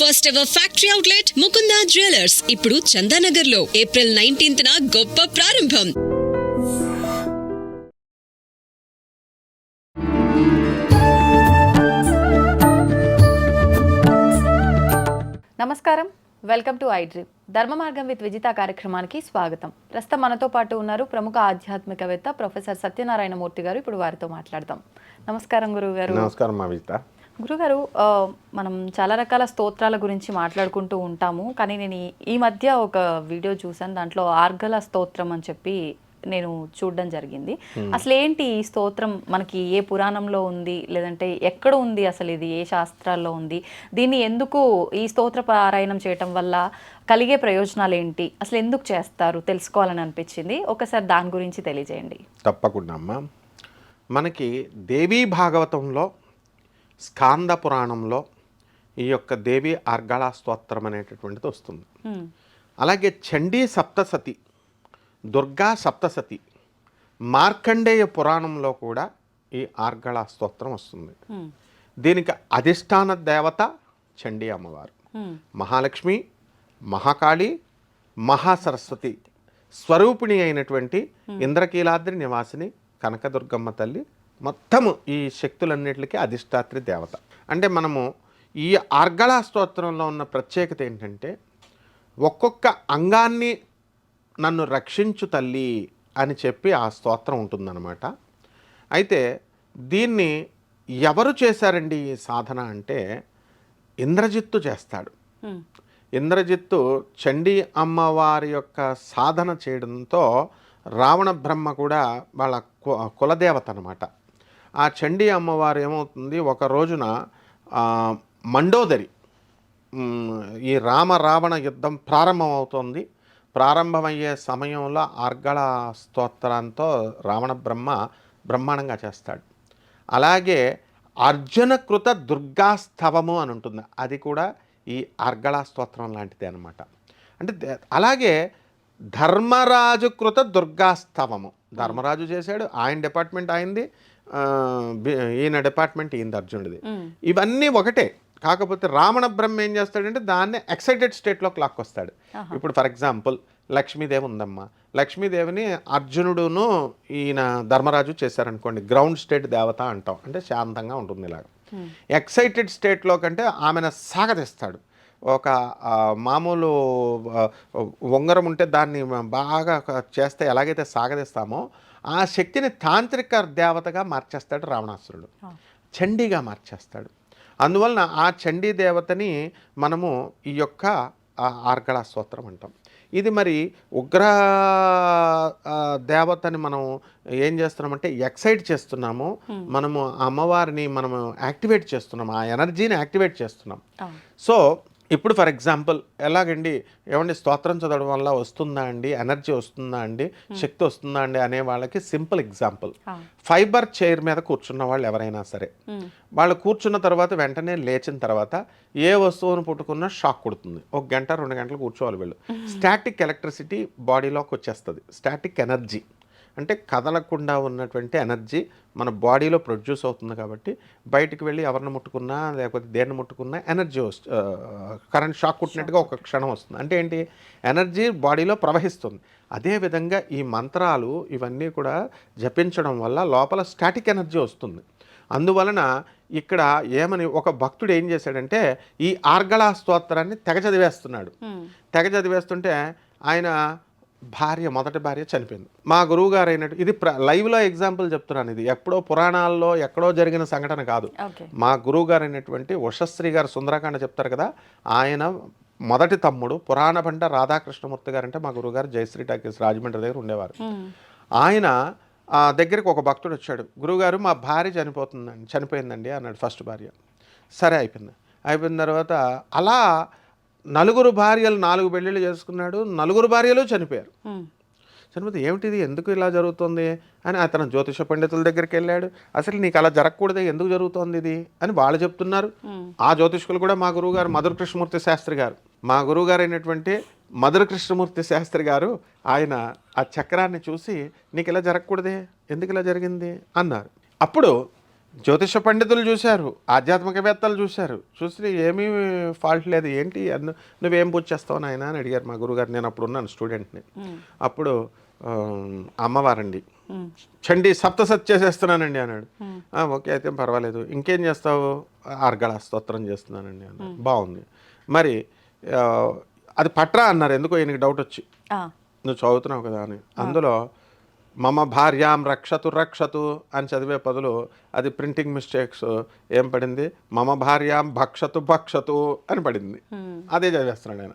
First ever factory outlet Mukunda jewellers ఇప్పుడు చందానగర్ లో April 19th గొప్ప ప్రారంభం. నమస్కారం, వెల్కమ్ టు ఐ డ్రీమ్. ధర్మ మార్గం విత్ విజిత కార్యక్రమానికి స్వాగతం. ప్రస్తుతం మనతో పాటు ఉన్నారు ప్రముఖ ఆధ్యాత్మికవేత్త ప్రొఫెసర్ సత్యనారాయణ మూర్తి గారు. ఇప్పుడు వారితో మాట్లాడదాం. నమస్కారం గురువు గారు. నమస్కారం మా విజిత. గురుగారు, మనం చాలా రకాల స్తోత్రాల గురించి మాట్లాడుకుంటూ ఉంటాము. కానీ నేను ఈ మధ్య ఒక వీడియో చూసాను, దాంట్లో ఆర్గల స్తోత్రం అని చెప్పి నేను చూడడం జరిగింది. అసలు ఏంటి ఈ స్తోత్రం? మనకి ఏ పురాణంలో ఉంది, లేదంటే ఎక్కడ ఉంది, అసలు ఇది ఏ శాస్త్రాల్లో ఉంది? దీన్ని ఎందుకు ఈ స్తోత్ర పారాయణం చేయటం వల్ల కలిగే ప్రయోజనాలు ఏంటి, అసలు ఎందుకు చేస్తారు తెలుసుకోవాలని అనిపించింది. ఒకసారి దాని గురించి తెలియజేయండి. తప్పకుండా అమ్మా. మనకి దేవీ భాగవతంలో, స్కాంద పురాణంలో ఈ యొక్క దేవి ఆర్గళ స్తోత్రం అనేటటువంటిది వస్తుంది. అలాగే చండీ సప్తసతి, దుర్గా సప్తసతి, మార్కండేయ పురాణంలో కూడా ఈ ఆర్గళ స్తోత్రం వస్తుంది. దీనికి అధిష్టాన దేవత చండీ అమ్మవారు, మహాలక్ష్మి, మహాకాళి, మహాసరస్వతి స్వరూపిణి అయినటువంటి ఇంద్రకీలాద్రి నివాసిని కనకదుర్గమ్మ తల్లి మొత్తము ఈ శక్తులన్నిటికీ అధిష్టాత్రి దేవత. అంటే మనము ఈ ఆర్గళ స్తోత్రంలో ఉన్న ప్రత్యేకత ఏంటంటే, ఒక్కొక్క అంగాన్ని నన్ను రక్షించు తల్లి అని చెప్పి ఆ స్తోత్రం ఉంటుందన్నమాట. అయితే దీన్ని ఎవరు చేశారండి ఈ సాధన అంటే, ఇంద్రజిత్తు చేస్తాడు. ఇంద్రజిత్తు చండీ అమ్మవారి యొక్క సాధన చేయడంతో రావణ బ్రహ్మ కూడా వాళ్ళ కులదేవత అనమాట. ఆ చండీ అమ్మవారు ఏమవుతుంది, ఒక రోజున మండోదరి, ఈ రావణ యుద్ధం ప్రారంభమవుతోంది. ప్రారంభమయ్యే సమయంలో ఆర్గళ స్తోత్రంతో రావణ బ్రహ్మ బ్రహ్మాండంగా చేస్తాడు. అలాగే అర్జునకృత దుర్గాస్తవము అని ఉంటుంది, అది కూడా ఈ ఆర్గళ స్తోత్రం లాంటిదే అనమాట. అంటే అలాగే ధర్మరాజు కృత దుర్గాస్తవము, ధర్మరాజు చేశాడు, ఆయన డిపార్ట్మెంట్ ఆయనది, ఈయన డిపార్ట్మెంట్ ఈయనది, అర్జునుడిది. ఇవన్నీ ఒకటే. కాకపోతే రావణ బ్రహ్మ ఏం చేస్తాడంటే దాన్ని ఎక్సైటెడ్ స్టేట్లోకి లాక్కొస్తాడు. ఇప్పుడు ఫర్ ఎగ్జాంపుల్ లక్ష్మీదేవి ఉందమ్మా, లక్ష్మీదేవిని అర్జునుడును ఈయన ధర్మరాజు చేశారనుకోండి, గ్రౌండ్ స్టేట్ దేవత అంటాం. అంటే శాంతంగా ఉంటుంది ఇలాగ. ఎక్సైటెడ్ స్టేట్లో కంటే ఆమెను సాగదీస్తాడు. ఒక మామూలు ఉంగరం ఉంటే దాన్ని బాగా చేస్తే ఎలాగైతే సాగదీస్తామో ఆ శక్తిని తాంత్రిక దేవతగా మార్చేస్తాడు రావణాసురుడు, చండీగా మార్చేస్తాడు. అందువలన ఆ చండీ దేవతని మనము ఈ యొక్క ఆర్గళ స్తోత్రం అంటాం. ఇది మరి ఉగ్ర దేవతని మనం ఏం చేస్తున్నామంటే ఎక్సైట్ చేస్తున్నాము, మనము అమ్మవారిని మనము యాక్టివేట్ చేస్తున్నాం, ఆ ఎనర్జీని యాక్టివేట్ చేస్తున్నాం. సో ఇప్పుడు ఫర్ ఎగ్జాంపుల్ ఎలాగండి, ఏమండి స్తోత్రం చదవడం వల్ల వస్తుందా అండి, ఎనర్జీ వస్తుందా అండి, శక్తి వస్తుందా అండి అనే వాళ్ళకి సింపుల్ ఎగ్జాంపుల్, ఫైబర్ చైర్ మీద కూర్చున్న వాళ్ళు ఎవరైనా సరే, వాళ్ళు కూర్చున్న తర్వాత వెంటనే లేచిన తర్వాత ఏ వస్తువును పుట్టుకున్నా షాక్ కొడుతుంది. 1 గంట 2 గంటలు కూర్చోవాలి వీళ్ళు. స్టాటిక్ ఎలక్ట్రిసిటీ బాడీలోకి వచ్చేస్తుంది. స్టాటిక్ ఎనర్జీ అంటే కదలకుండా ఉన్నటువంటి ఎనర్జీ మన బాడీలో ప్రొడ్యూస్ అవుతుంది. కాబట్టి బయటికి వెళ్ళి ఎవరిని ముట్టుకున్నా లేకపోతే దేన్ని ముట్టుకున్నా ఎనర్జీ కరెంట్ షాక్ కొట్టినట్టుగా ఒక క్షణం వస్తుంది. అంటే ఏంటి, ఎనర్జీ బాడీలో ప్రవహిస్తుంది. అదేవిధంగా ఈ మంత్రాలు ఇవన్నీ కూడా జపించడం వల్ల లోపల స్టాటిక్ ఎనర్జీ వస్తుంది. అందువలన ఇక్కడ ఏమని ఒక భక్తుడు ఏం చేశాడంటే ఈ ఆర్గళ స్తోత్రాన్ని తెగ చదివేస్తుంటే ఆయన మొదటి భార్య చనిపోయింది. మా గురువు గారు అయినట్టు, ఇది లైవ్లో ఎగ్జాంపుల్ చెప్తున్నాను, ఇది ఎప్పుడో పురాణాల్లో ఎక్కడో జరిగిన సంఘటన కాదు. మా గురువు గారు అయినటువంటి ఉషశ్రీ గారు సుందరకాండ చెప్తారు కదా, ఆయన మొదటి తమ్ముడు పురాణ పంట రాధాకృష్ణమూర్తి గారు అంటే మా గురువు గారు జయశ్రీ టాకీస్ రాజమండ్రి దగ్గర ఉండేవారు. ఆయన దగ్గరికి ఒక భక్తుడు వచ్చాడు, గురువుగారు మా భార్య చనిపోయిందండి అన్నాడు. ఫస్ట్ భార్య. సరే అయిపోయిన తర్వాత అలా 4 భార్యలు 4 పెళ్ళిళ్ళు చేసుకున్నాడు. 4 భార్యలు చనిపోయారు. చనిపోతే ఏమిటిది, ఎందుకు ఇలా జరుగుతుంది అని అతను జ్యోతిష పండితుల దగ్గరికి వెళ్ళాడు. అసలు నీకు అలా జరగకూడదు, ఎందుకు జరుగుతోంది ఇది అని వాళ్ళు చెప్తున్నారు. ఆ జ్యోతిష్కులు కూడా మా గురువుగారు మధుర కృష్ణమూర్తి శాస్త్రి గారు, మా గురువుగారు అయినటువంటి మధుర కృష్ణమూర్తి శాస్త్రి గారు, ఆయన ఆ చక్రాన్ని చూసి నీకు ఇలా జరగకూడదే, ఎందుకు ఇలా జరిగింది అన్నారు. అప్పుడు జ్యోతిష పండితులు చూశారు, ఆధ్యాత్మికవేత్తలు చూశారు, చూసి ఏమీ ఫాల్ట్ లేదు, ఏంటి నువ్వేం పూజ చేస్తావు నాయన అని అడిగారు మా గురుగారు. నేను అప్పుడు ఉన్నాను స్టూడెంట్ని. అప్పుడు అమ్మవారండి, చండీ సప్తసత్ చేసేస్తున్నానండి అన్నాడు. ఓకే అయితే పర్వాలేదు, ఇంకేం చేస్తావు? ఆర్గళ స్తోత్రం చేస్తున్నానండి అన్నాడు. బాగుంది, మరి అది పట్రా అన్నారు. ఎందుకో ఈయనకి డౌట్ వచ్చి, నువ్వు చదువుతున్నావు కదా అని. అందులో మమ భార్యాం రక్షతు రక్షతు అని చదివే బదులు అది ప్రింటింగ్ మిస్టేక్స్ ఏం పడింది, మమ భార్యాం భక్షతు భక్షతు అని పడింది. అదే చదివేస్తున్నాడు ఆయన.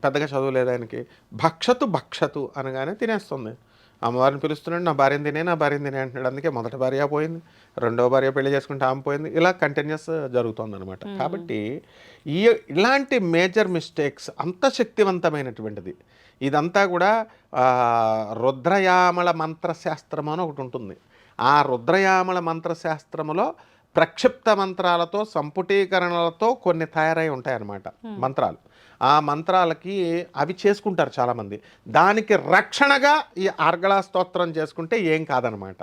పెద్దగా చదువులేదు ఆయనకి. భక్షతు భక్షతు అనగానే తినేస్తుంది. అమ్మవారిని పిలుస్తున్నాడు, నా భార్యను తినే అంటున్నాడు. అందుకే మొదటి భార్య పోయింది, రెండో భార్య పెళ్లి చేసుకుంటే ఆమె పోయింది, ఇలా కంటిన్యూస్ జరుగుతుంది అనమాట. కాబట్టి ఇలాంటి మేజర్ మిస్టేక్స్ అంత శక్తివంతమైనటువంటిది. ఇదంతా కూడా రుద్రయామల మంత్రశాస్త్రము అని ఒకటి ఉంటుంది. ఆ రుద్రయామల మంత్రశాస్త్రములో ప్రక్షిప్త మంత్రాలతో సంపుటీకరణలతో కొన్ని తయారై ఉంటాయన్నమాట మంత్రాలు. ఆ మంత్రాలకి అవి చేసుకుంటారు చాలామంది. దానికి రక్షణగా ఈ ఆర్గళ స్తోత్రం చేసుకుంటే ఏం కాదనమాట.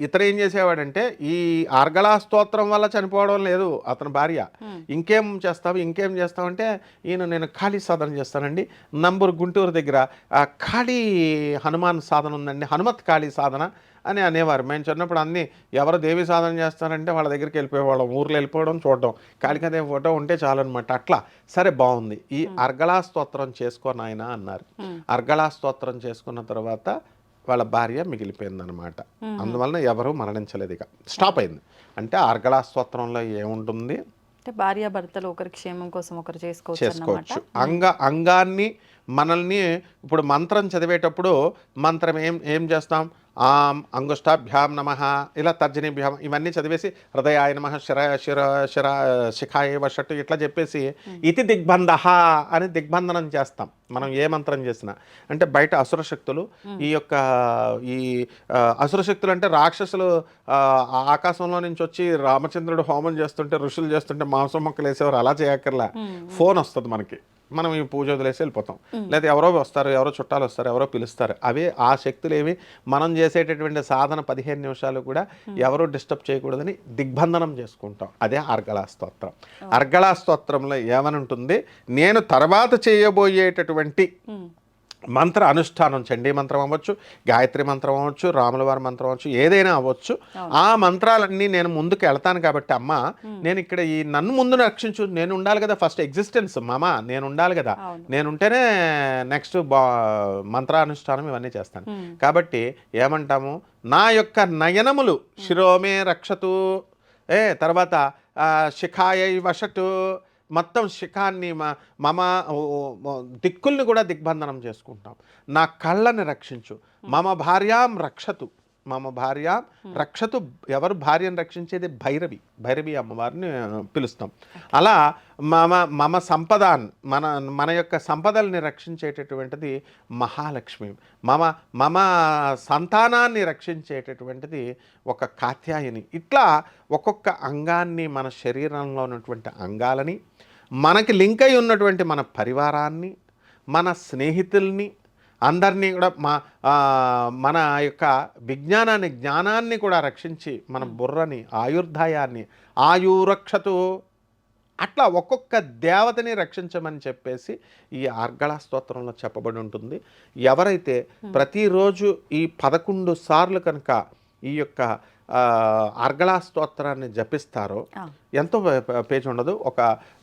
ఇతను ఏం చేసేవాడంటే, ఈ ఆర్గళ స్తోత్రం వల్ల చనిపోవడం లేదు అతని భార్య. ఇంకేం చేస్తావు అంటే, నేను ఖాళీ సాధన చేస్తానండి, నంబూరు గుంటూరు దగ్గర ఖాళీ హనుమాన్ సాధన ఉందండి, హనుమత్ ఖాళీ సాధన అని అనేవారు. మేము చిన్నప్పుడు అన్నీ ఎవరు దేవి సాధన చేస్తారంటే వాళ్ళ దగ్గరికి వెళ్ళిపోయేవాళ్ళం, ఊర్లో వెళ్ళిపోవడం, చూడడం, కాళికాదేవి ఫోటో ఉంటే చాలన్నమాట. అట్లా సరే బాగుంది, ఈ అర్గళా స్తోత్రం చేసుకో నాయన అన్నారు. అర్గళా స్తోత్రం చేసుకున్న తర్వాత వాళ్ళ భార్య మిగిలిపోయిందనమాట. అందువలన ఎవరు మరణించలేదు, ఇక స్టాప్ అయింది. అంటే అర్గళా స్తోత్రంలో ఏముంటుంది అంటే భార్య భర్తలు ఒకరి క్షేమం కోసం ఒకరు చేసుకోవచ్చు. అంగాన్ని మనల్ని ఇప్పుడు మంత్రం చదివేటప్పుడు మంత్రం ఏం చేస్తాం, ఆం అంగుష్టాభ్యాం నమః, ఇలా తర్జనీభ్యాం ఇవన్నీ చదివేసి హృదయాయ నమః, శిఖాయ వషట్టు ఇట్లా చెప్పేసి ఇతి దిగ్బంధ అని దిగ్బంధనం చేస్తాం మనం ఏ మంత్రం చేసినా. అంటే బయట అసురశక్తులు, ఈ అసురశక్తులు అంటే రాక్షసులు ఆకాశంలో నుంచి వచ్చి రామచంద్రుడు హోమం చేస్తుంటే, ఋషులు చేస్తుంటే మాంసం మొక్కలు వేసేవారు, అలా చేయక్కర్లా. ఫోన్ వస్తుంది మనకి, మనం ఈ పూజ వదిలేసి వెళ్ళిపోతాం. లేదా ఎవరో వస్తారు, ఎవరో చుట్టాలు వస్తారు, ఎవరో పిలుస్తారు. అవే ఆ శక్తులు ఏవి మనం చేసేటటువంటి సాధన 15 నిమిషాలు కూడా ఎవరో డిస్టర్బ్ చేయకూడదని దిగ్బంధనం చేసుకుంటాం. అదే అర్గళా స్తోత్రం. అర్గళా స్తోత్రంలో ఏమని ఉంటుంది, నేను తర్వాత చేయబోయేటటువంటి మంత్ర అనుష్ఠానం, చండీ మంత్రం అవ్వచ్చు, గాయత్రి మంత్రం అవ్వచ్చు, రాముల వారి మంత్రం అవ్వచ్చు, ఏదైనా అవ్వచ్చు, ఆ మంత్రాలన్నీ నేను ముందుకు వెళ్తాను కాబట్టి అమ్మ నేను ఇక్కడ ఈ నన్ను ముందు రక్షించు, నేను ఉండాలి కదా, ఫస్ట్ ఎగ్జిస్టెన్స్ నేను ఉండాలి కదా, నేనుంటేనే నెక్స్ట్ మంత్రానుష్ఠానం ఇవన్నీ చేస్తాను. కాబట్టి ఏమంటాము, నా యొక్క నయనములు శిరోమే రక్షతు, తర్వాత శిఖాయ వషటు, మొత్తం శిఖాన్ని మమ దిక్కుల్ని కూడా దిగ్బంధనం చేసుకుంటాం. నా కళ్ళని రక్షించు, మమ భార్యాం రక్షతు, మమ భార్యాం రక్షతు. ఎవరు భార్యను రక్షించేది? భైరవి అమ్మవారిని పిలుస్తాం. అలా మమ సంపదాన్, మన యొక్క సంపదల్ని రక్షించేటటువంటిది మహాలక్ష్మి. మమ సంతానాన్ని రక్షించేటటువంటిది ఒక కాత్యాయని. ఇట్లా ఒక్కొక్క అంగాన్ని, మన శరీరంలో ఉన్నటువంటి అంగాలని, మనకి లింక్ అయి ఉన్నటువంటి మన పరివారాన్ని, మన స్నేహితుల్ని, అందరినీ కూడా మన యొక్క జ్ఞానాన్ని కూడా రక్షించి, మన బుర్రని, ఆయుర్దాయాన్ని, ఆయురక్షతు, అట్లా ఒక్కొక్క దేవతని రక్షించమని చెప్పేసి ఈ అర్గళా స్తోత్రంలో చెప్పబడి ఉంటుంది. ఎవరైతే ప్రతిరోజు ఈ 11 సార్లు కనుక ఈ యొక్క అర్గళా స్తోత్రాన్ని జపిస్తారో, ఎంతో పేజ్ ఉండదు,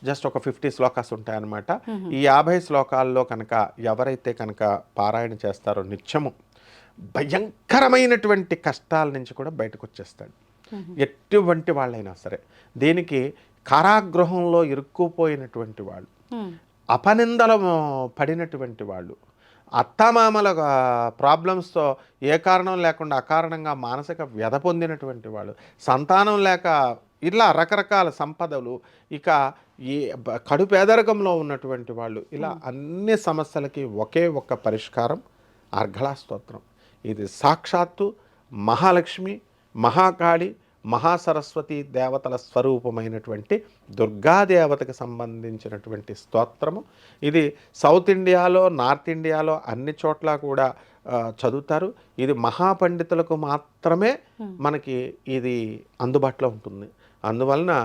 జస్ట్ ఒక 50 శ్లోకాస్ ఉంటాయన్నమాట. ఈ 50 శ్లోకాల్లో కనుక ఎవరైతే కనుక పారాయణ చేస్తారో నిత్యము, భయంకరమైనటువంటి కష్టాల నుంచి కూడా బయటకు వచ్చేస్తాడు. ఎటువంటి వాళ్ళైనా సరే. దీనికి కారాగృహంలో ఇరుక్కుపోయినటువంటి వాళ్ళు, అపనిందలు పడినటువంటి వాళ్ళు, అత్తమామల ప్రాబ్లమ్స్తో ఏ కారణం లేకుండా అకారణంగా మానసిక వ్యధ పొందినటువంటి వాళ్ళు, సంతానం లేక ఇలా రకరకాల సంపదలు, ఇక ఈ కడు పేదరికంలో ఉన్నటువంటి వాళ్ళు, ఇలా అన్ని సమస్యలకి ఒకే ఒక్క పరిష్కారం అర్గళా స్తోత్రం. ఇది సాక్షాత్తు మహాలక్ష్మి, మహాకాళి, మహాసరస్వతి దేవతల స్వరూపమైనటువంటి దుర్గాదేవతకు సంబంధించినటువంటి స్తోత్రము. ఇది సౌత్ ఇండియాలో, నార్త్ ఇండియాలో అన్ని చోట్ల కూడా చదువుతారు. ఇది మహాపండితులకు మాత్రమే మనకి ఇది అందుబాటులో ఉంటుంది. అందువలన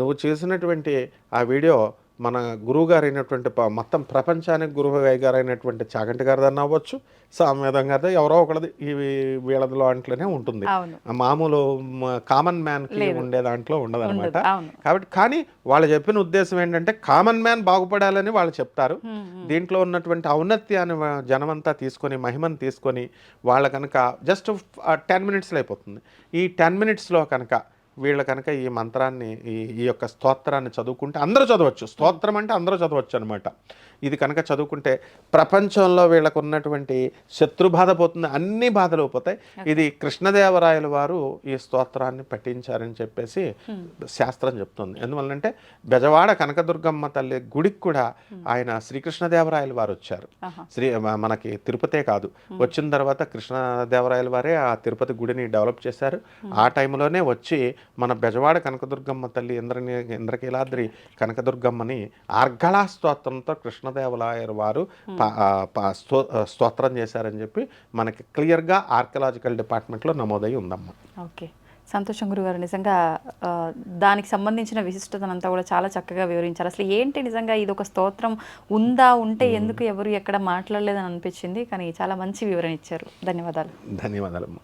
నువ్వు చేసినటువంటి ఆ వీడియో మన గురువు గారు అయినటువంటి మొత్తం ప్రపంచానికి గురువు గారు అయినటువంటి చాగంటి గారిదన్నా అవ్వచ్చు, సామ్వేదం గారిది, ఎవరో ఒకటిది ఈ వీళ్ళ దాంట్లోనే ఉంటుంది. మామూలు కామన్ మ్యాన్కి ఉండే దాంట్లో ఉండదన్నమాట. కాబట్టి కానీ వాళ్ళు చెప్పిన ఉద్దేశం ఏంటంటే కామన్ మ్యాన్ బాగుపడాలని వాళ్ళు చెప్తారు. దీంట్లో ఉన్నటువంటి ఔన్నత్యాన్ని జనమంతా తీసుకొని, మహిమను తీసుకొని వాళ్ళ కనుక జస్ట్ 10 మినిట్స్లో అయిపోతుంది. ఈ 10 మినిట్స్లో కనుక వీళ్ళ కనుక ఈ మంత్రాన్ని ఈ యొక్క స్తోత్రాన్ని చదువుకుంటే అందరూ చదవచ్చు. స్తోత్రం అంటే అందరూ చదవచ్చు అనమాట. ఇది కనుక చదువుకుంటే ప్రపంచంలో వీళ్ళకు ఉన్నటువంటి శత్రుబాధ పోతుంది, అన్ని బాధలు పోతాయి. ఇది కృష్ణదేవరాయల వారు ఈ స్తోత్రాన్ని పఠించారని చెప్పేసి శాస్త్రం చెప్తుంది. ఎందువల్లంటే బెజవాడ కనకదుర్గమ్మ తల్లి గుడికి కూడా ఆయన శ్రీకృష్ణదేవరాయల వారు వచ్చారు. మనకి తిరుపతే కాదు, వచ్చిన తర్వాత కృష్ణదేవరాయల వారే ఆ తిరుపతి గుడిని డెవలప్ చేశారు. ఆ టైంలోనే వచ్చి మన బెజవాడ కనకదుర్గమ్మ తల్లి ఇంద్రకీలాద్రి కనకదుర్గమ్మని ఆర్గళా స్తోత్రంతో కృష్ణదేవరాయల వారు స్తోత్రం చేశారని చెప్పి మనకి క్లియర్గా ఆర్కియలాజికల్ డిపార్ట్మెంట్లో నమోదై ఉందమ్మా. ఓకే, సంతోషం గురుగారు. నిజంగా దానికి సంబంధించిన విశిష్టతనంతా కూడా చాలా చక్కగా వివరించారు. అసలు ఏంటి నిజంగా ఇది ఒక స్తోత్రం ఉంటే ఎందుకు ఎవరు ఎక్కడ మాట్లాడలేదని అనిపించింది, కానీ చాలా మంచి వివరణ ఇచ్చారు. ధన్యవాదాలు. ధన్యవాదాలమ్మా.